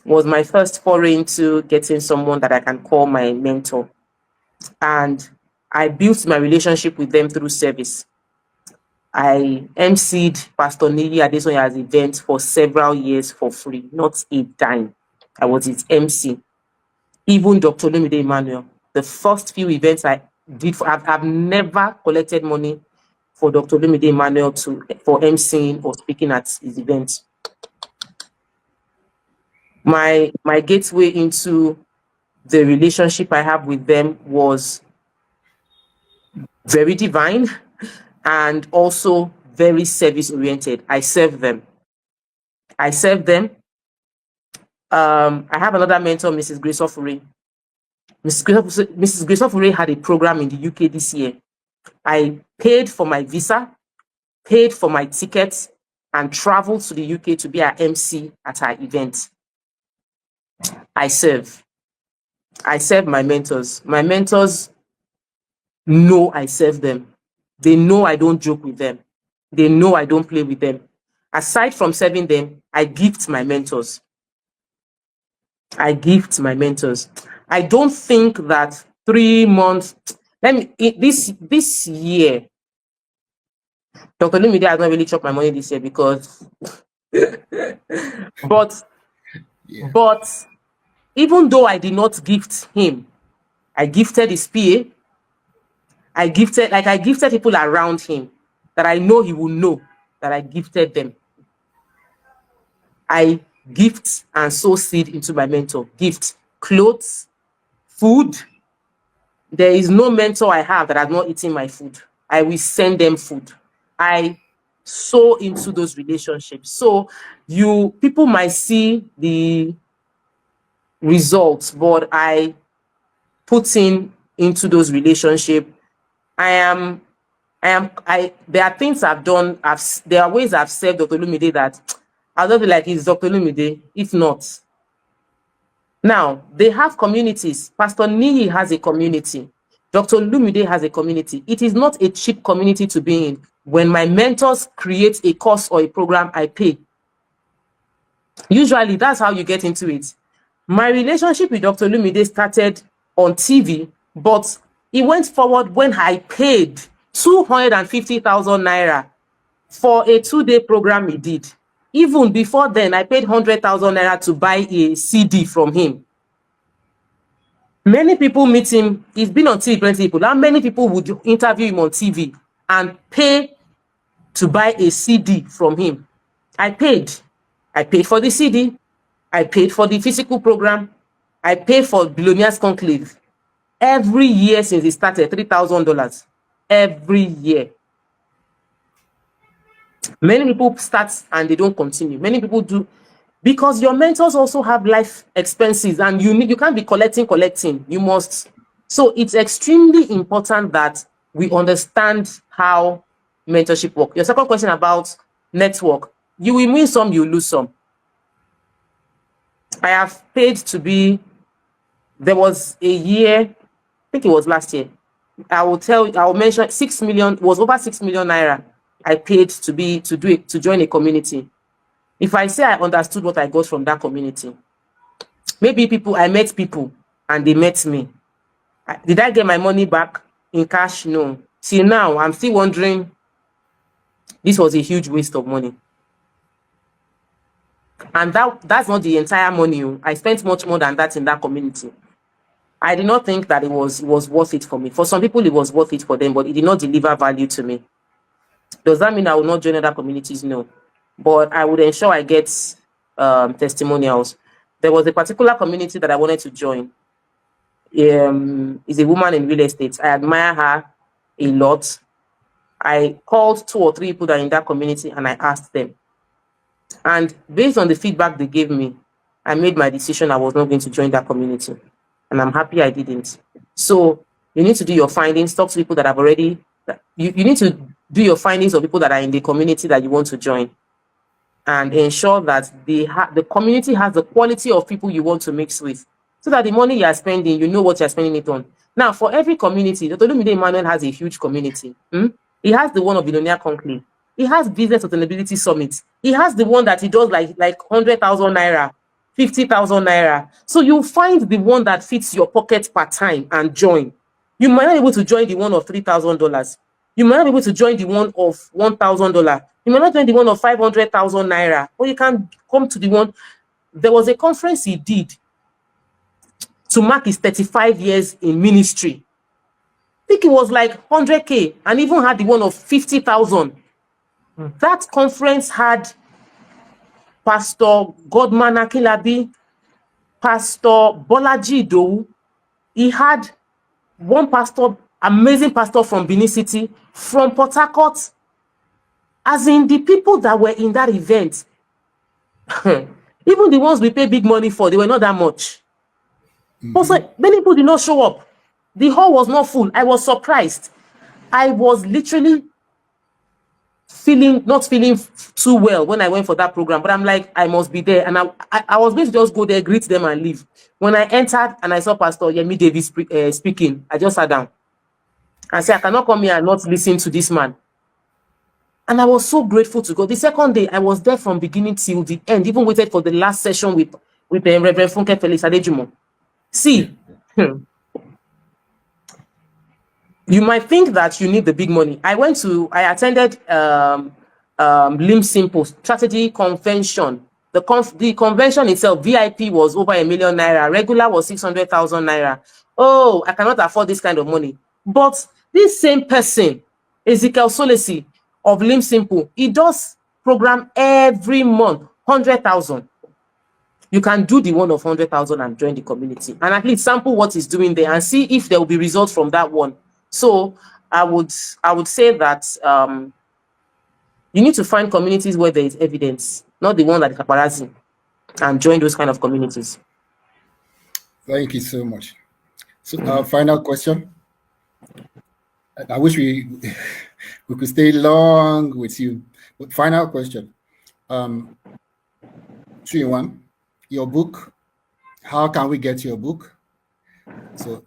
was my first foray into getting someone that I can call my mentor. And I built my relationship with them through service. I emceed Pastor Niyi Adesoya's event for several years for free, not a dime. I was his MC. Even Dr. Lumide Emmanuel, the first few events I did, I've never collected money for Dr. Lumide Emmanuel for emceeing or speaking at his events. My gateway into the relationship I have with them was very divine and also very service-oriented. I serve them. I have another mentor, Mrs. Grace Ofure. Mrs. Grace Ofure had a program in the UK this year. I paid for my visa, paid for my tickets, and travel to the UK to be our MC at our event. I serve my mentors. My mentors know I serve them. They know I don't joke with them. They know I don't play with them. Aside from serving them, I gift my mentors. I don't think that 3 months, this year, Dr. Lumide has not really chopped my money this year because, but even though I did not gift him, I gifted his PA. I gifted people around him that I know he will know that I gifted them. I gift and sow seed into my mentor. Gift clothes, food. There is no mentor I have that has not eaten my food. I will send them food. I sow into those relationships. So people might see the results, but I put into those relationships. There are things I've done. There are ways I've served Dr. Lumide that I'll just be like, it's Dr. Lumide. If not, now they have communities. Pastor Niyi has a community. Dr. Lumide has a community. It is not a cheap community to be in. When my mentors create a course or a program, I pay. Usually, that's how you get into it. My relationship with Dr. Lumide started on TV, but it went forward when I paid 250,000 naira for a 2-day program he did. Even before then, I paid 100,000 naira to buy a CD from him. Many people meet him. He's been on TV, plenty people. How many people would interview him on TV and pay to buy a CD from him? I paid. I paid for the CD. I paid for the physical program. I paid for Billionaires Conclave. Every year since it started, $3,000. Every year. Many people start and they don't continue. Many people do, because your mentors also have life expenses, and you can't be collecting. You must. So it's extremely important that we understand how mentorship works. Your second question about network, you will win some, you lose some. I have paid to be, there was a year, I think it was last year, I will mention 6 million, was over 6 million naira I paid to join a community. If I say I understood what I got from that community, maybe I met people and they met me. Did I get my money back in cash? No. Till now, I'm still wondering, this was a huge waste of money. And that's not the entire money. I spent much more than that in that community. I did not think that it was worth it for me. For some people, it was worth it for them, but it did not deliver value to me. Does that mean I will not join other communities? No. But I would ensure I get testimonials. There was a particular community that I wanted to join. Is a woman in real estate. I admire her a lot. I called 2 or 3 people that are in that community and I asked them. And based on the feedback they gave me, I made my decision I was not going to join that community. And I'm happy I didn't. So you need to do your findings, talk to people that have already, you need to do your findings of people that are in the community that you want to join, and ensure that the community has the quality of people you want to mix with, so that the money you are spending, you know what you are spending it on. Now, for every community, Dr. Lumide Emmanuel has a huge community. He has the one of Billionaire Conclave. He has Business Sustainability Summit. He has the one that he does like 100,000 naira, 50,000 naira. So you find the one that fits your pocket per time and join. You might not be able to join the one of $3,000. You might not be able to join the one of $1,000. You might not join the one of 500,000 naira, or you can come to the one. There was a conference he did to mark his 35 years in ministry. I think it was like 100K, and even had the one of 50,000. That conference had Pastor Godman Akilabi, Pastor Bolaji Idowu. He had one pastor, amazing pastor from Benin City, from Port Harcourt. As in, the people that were in that event, even the ones we pay big money for, they were not that much. Also, many people did not show up. The hall was not full. I was surprised. I was literally not feeling too well when I went for that program, but I'm like, I must be there. And I was going to just go there, greet them and leave. When I entered and I saw Pastor Yemi Davis speaking, I just sat down and said, I cannot come here and not listen to this man. And I was so grateful to God. The second day, I was there from beginning till the end, even waited for the last session with Reverend Funke Felix Adejumo. See, you might think that you need the big money. I attended Lim Simple Strategy Convention. The convention itself, VIP was over ₦1 million, regular was 600,000 naira. Oh, I cannot afford this kind of money. But this same person, Ezekiel Solesi of Lim Simple, he does program every month, 100,000. You can do the one of 100,000 and join the community and at least sample what he's doing there and see if there will be results from that one. So I would say that you need to find communities where there is evidence, not the one that is paparazzi, and join those kind of communities. Thank you so much. So final question. I wish we could stay long with you. But final question. 3-in-1, your book. How can we get your book? So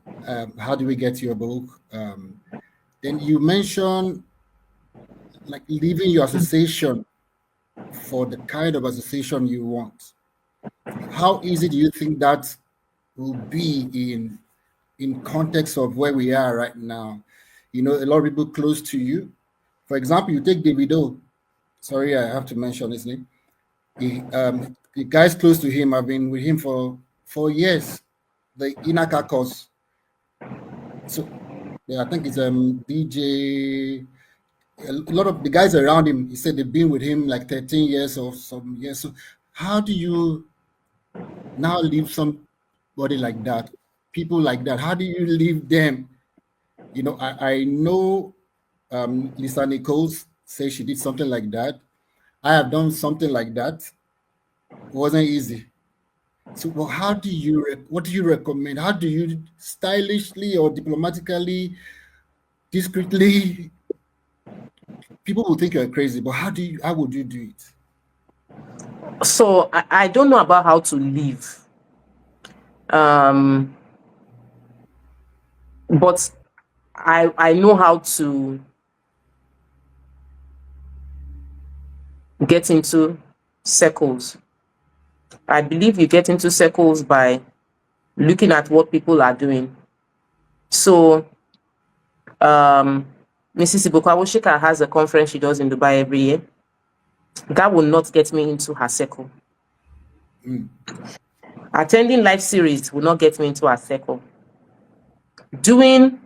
how do we get your book? Then you mentioned like leaving your association for the kind of association you want. How easy do you think that will be in context of where we are right now? You know, a lot of people close to you. For example, you take Davido. Sorry, I have to mention his name. The guys close to him, I've been with him for 4 years. The Inaka course. So yeah, I think it's DJ. A lot of the guys around him, he said they've been with him like 13 years or some years. So how do you now leave somebody like that, people like that? How do you leave them? You know, I know Lisa Nichols says she did something like that. I have done something like that. It wasn't easy. So well, what do you recommend? How do you stylishly or diplomatically, discreetly, people will think you're crazy, but how would you do it? So I don't know about how to leave. But I know how to get into circles. I believe you get into circles by looking at what people are doing. So Mrs. Ibuka has a conference she does in Dubai every year. That will not get me into her circle. Attending live series will not get me into her circle. Doing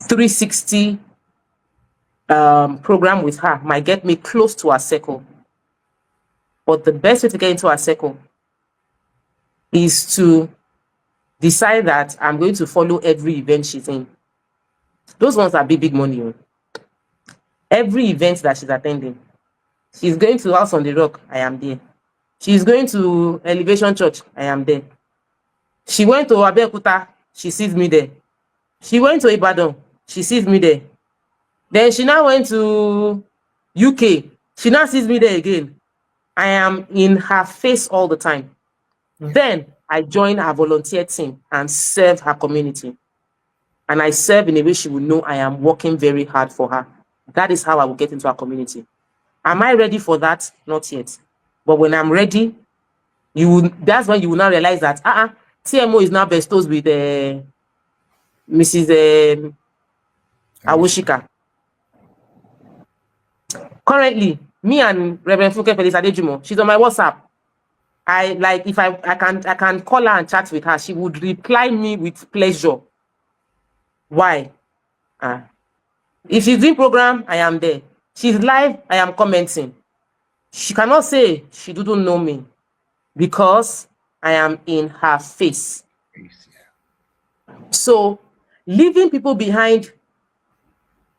360 program with her might get me close to her circle. But the best way to get into her circle is to decide that I'm going to follow every event she's in. Those ones are big money. Every event that she's attending. She's going to House on the Rock, I am there. She's going to Elevation Church, I am there. She went to Abeokuta, she sees me there. She went to Ibadan, she sees me there. Then she now went to UK, she now sees me there again. I am in her face all the time. Then I join her volunteer team and serve her community. And I serve in a way she will know I am working very hard for her. That is how I will get into her community. Am I ready for that? Not yet. But when I'm ready, that's when you will now realize that TMO is now bestowed with Mrs. Awoshika. Currently, me and Reverend Funke Felix Adejumo, she's on my WhatsApp. If I can call her and chat with her, she would reply me with pleasure. Why? If she's doing program, I am there. She's live, I am commenting. She cannot say she didn't know me because I am in her face. So leaving people behind,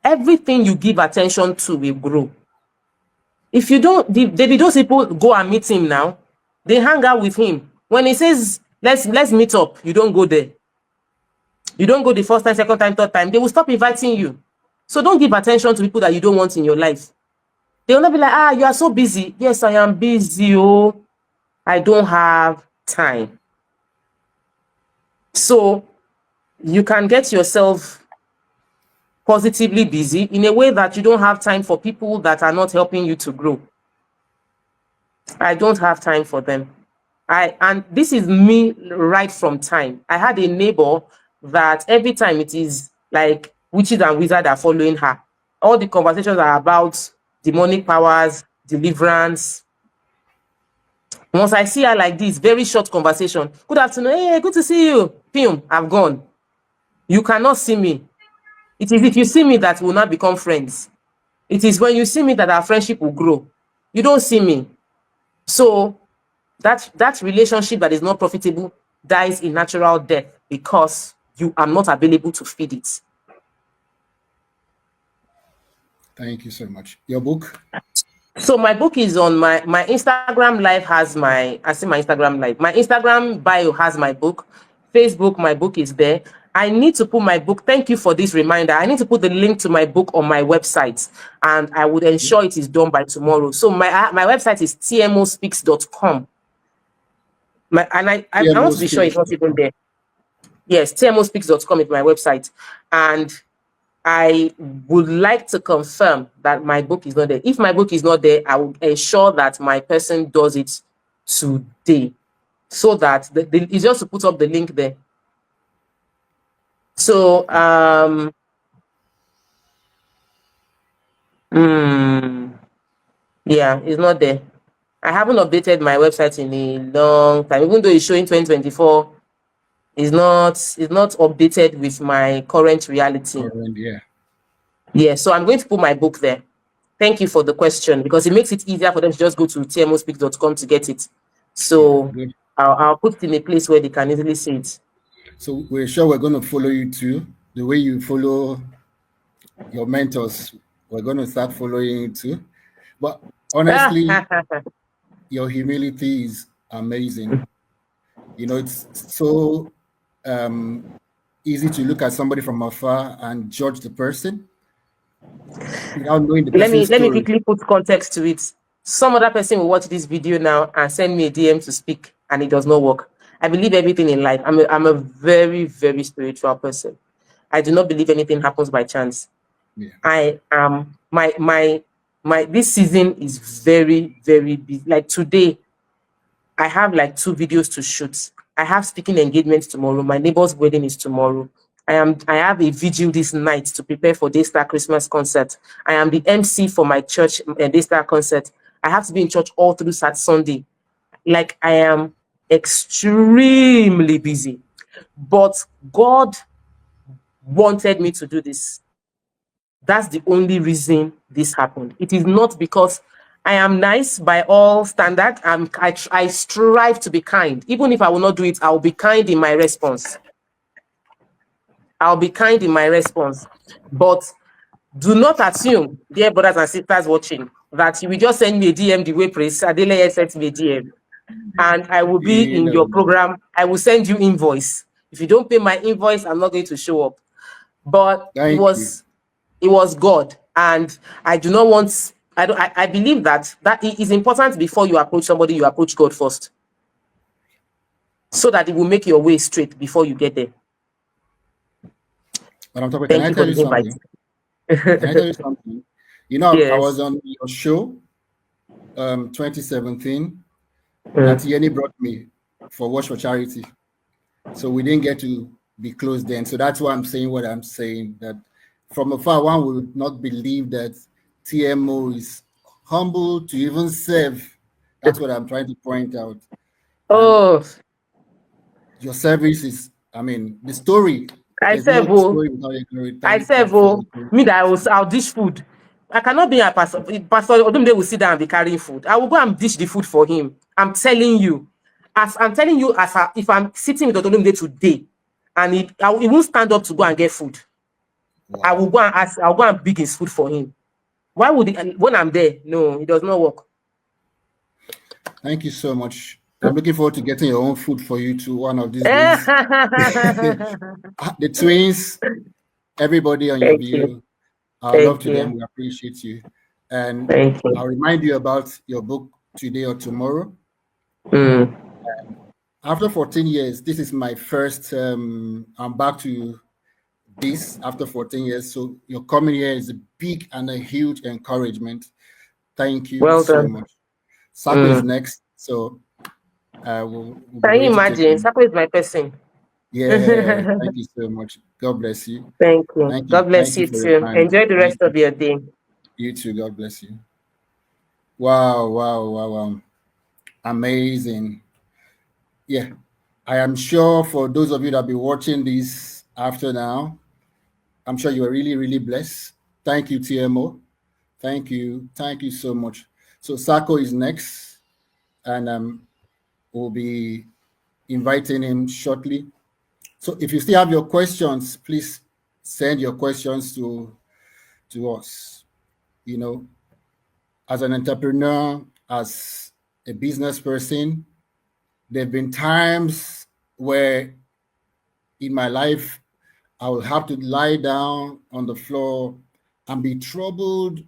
everything you give attention to will grow. If you don't, those people go and meet him now. They hang out with him. When he says, let's meet up, you don't go there. You don't go the first time, second time, third time. They will stop inviting you. So don't give attention to people that you don't want in your life. They'll not be like, ah, you are so busy. Yes, I am busy. Oh, I don't have time. So you can get yourself positively busy in a way that you don't have time for people that are not helping you to grow. I don't have time for them. And this is me right from time. I had a neighbor that every time it is like witches and wizards are following her. All the conversations are about demonic powers, deliverance. Once I see her like this, very short conversation. Good afternoon. Hey, good to see you. Pium, I've gone. You cannot see me. It is if you see me that we'll not become friends. It is when you see me that our friendship will grow. You don't see me. So that relationship that is not profitable dies a natural death because you are not available to feed it. Thank you so much. Your book? So my book is on my Instagram live has my, I see my Instagram live. My Instagram bio has my book. Facebook, my book is there. I need to put my book. Thank you for this reminder. I need to put the link to my book on my website, and I would ensure it is done by tomorrow. So my website is tmospeaks.com. I want to be sure it's not even there. Yes, tmospeaks.com is my website. And I would like to confirm that my book is not there. If my book is not there, I will ensure that my person does it today, so that it's just to put up the link there. So yeah, it's not there. I haven't updated my website in a long time, even though it's showing 2024. It's not updated with my current reality. Yeah. Yeah, so I'm going to put my book there. Thank you for the question, because it makes it easier for them to just go to tmospeak.com to get it. So yeah, I'll put it in a place where they can easily see it. So we're sure we're going to follow you too. The way you follow your mentors, we're going to start following you too. But honestly, your humility is amazing. You know, it's so easy to look at somebody from afar and judge the person without knowing the person's Let me story. quickly put context to it. Some other person will watch this video now and send me a DM to speak, and it does not work. I believe everything in life. I'm a very, very spiritual person. I do not believe anything happens by chance. Yeah. I am my this season is very, very busy. Like today, I have like 2 videos to shoot. I have speaking engagements tomorrow. My neighbor's wedding is tomorrow. I have a vigil this night to prepare for Daystar Christmas concert. I am the MC for my church Daystar concert. I have to be in church all through Sunday. Like, I am extremely busy. But God wanted me to do this. That's the only reason this happened. It is not because I am nice by all standards. I strive to be kind. Even if I will not do it, I'll be kind in my response. I'll be kind in my response. But do not assume, dear brothers and sisters watching, that you will just send me a DM the way Prince Adeleye sent me a DM, and I will be in your program. I will send you invoice. If you don't pay my invoice, I'm not going to show up. But it was God, and I do not want. I believe that it is important before you approach somebody, you approach God first, so that it will make your way straight before you get there. But can I tell you something? Can I tell you something? You know, yes. I was on your show, 2017. That Yeni brought me for Watch for Charity, so we didn't get to be close then. So that's why I'm saying what I'm saying. That from afar, one would not believe that TMO is humble to even serve. That's what I'm trying to point out. Oh, your service is, I mean, the story. I serve. I serve. Me that I'll dish food. I cannot be a pastor. Pastor Odumde will sit down and be carrying food. I will go and dish the food for him. I'm telling you, if I'm sitting with Odumde today, and he won't stand up to go and get food. Wow. I will go and ask. I'll go and beg his food for him. Why would when I'm there? No, it does not work. Thank you so much. I'm looking forward to getting your own food for you too one of these days. The twins, everybody on your view, I love to them. We appreciate you. And Thank you. I'll remind you about your book today or tomorrow. Mm. After 14 years, this is my first, I'm back to this after 14 years. So your coming here is a big and a huge encouragement. Thank you Well so done. much. Sako is Mm. next. So we'll be Can you ready to take imagine? him. Sako is my person. Yeah, thank you so much. God bless you. Thank you. Thank you. God bless Thank you you for your too. time. Enjoy the Thank rest you. of your day. You too. God bless you. Wow, wow, wow, wow. Amazing. Yeah. I am sure for those of you that be watching this after now, I'm sure you are really, really blessed. Thank you, TMO. Thank you. Thank you so much. So Sako is next, and we'll be inviting him shortly. So if you still have your questions, please send your questions to us. You know, as an entrepreneur, as a business person, there have been times where in my life I will have to lie down on the floor and be troubled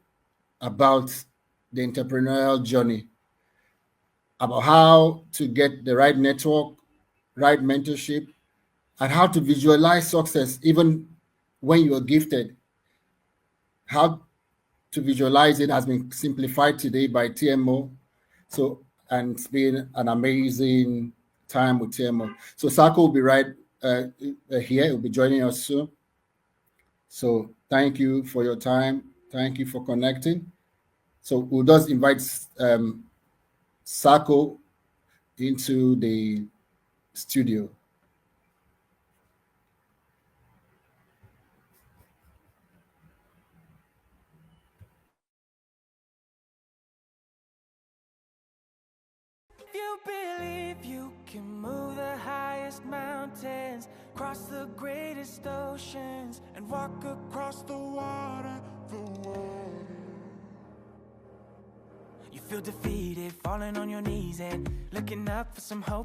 about the entrepreneurial journey, about how to get the right network, right mentorship, and how to visualize success even when you are gifted. How to visualize it has been simplified today by TMO. So, and it's been an amazing time with TMO. So Sako will be right here. He'll be joining us soon. So thank you for your time. Thank you for connecting. So we'll just invite Sako into the studio. If you believe you can move the highest mountains, cross the greatest oceans, and walk across the water. You feel defeated, falling on your knees and looking up for some hope.